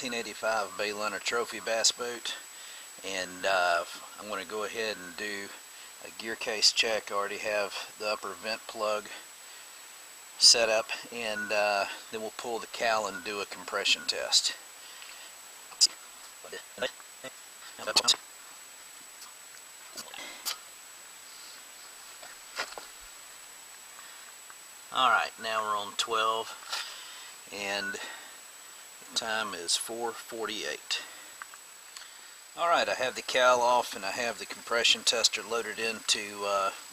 1985 Bayliner trophy bass boat, and I'm going to go ahead and do a gear case check. I already have the upper vent plug set up, and then we'll pull the cowl and do a compression test. Alright, now we're on 12 and the time is 4:48. Alright, I have the cowl off and I have the compression tester loaded into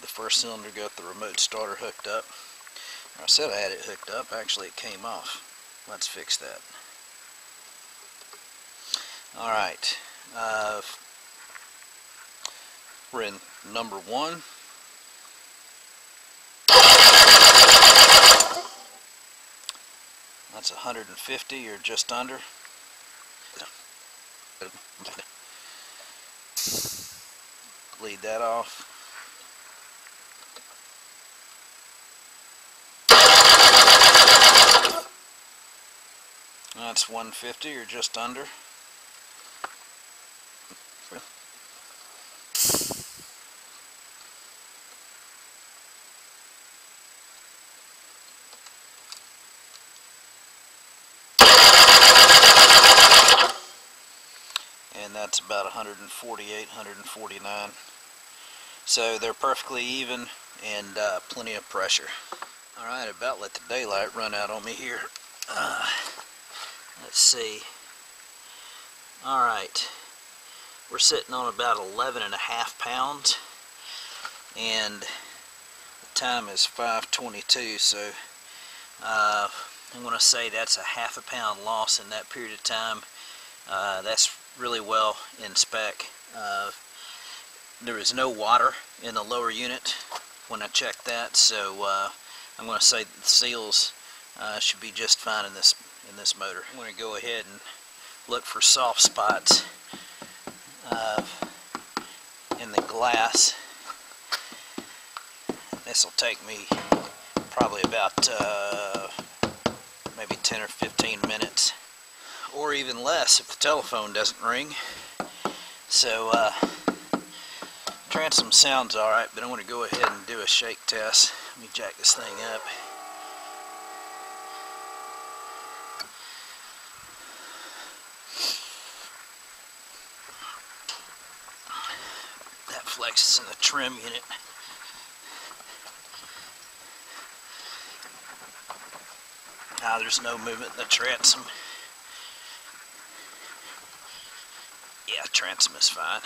the first cylinder, got the remote starter hooked up. I said I had it hooked up, actually it came off. Let's fix that. Alright, we're in number 1. That's 150 or just under. Lead that off. That's 150 or just under. And that's about 148, 149. So they're perfectly even and plenty of pressure. Alright, about let the daylight run out on me here. Let's see. Alright, we're sitting on about 11.5 pounds, and the time is 5:22, so I'm going to say that's a ½ pound loss in that period of time. That's really well in spec. There is no water in the lower unit when I checked that, so I'm going to say that the seals should be just fine in this motor. I'm going to go ahead and look for soft spots in the glass. This will take me probably about maybe 10 or 15 minutes, or even less if the telephone doesn't ring. So transom sounds alright, but I want to go ahead and do a shake test. Let me jack this thing up. That flexes in the trim unit. There's no movement in the transom. Yeah, transom is fine.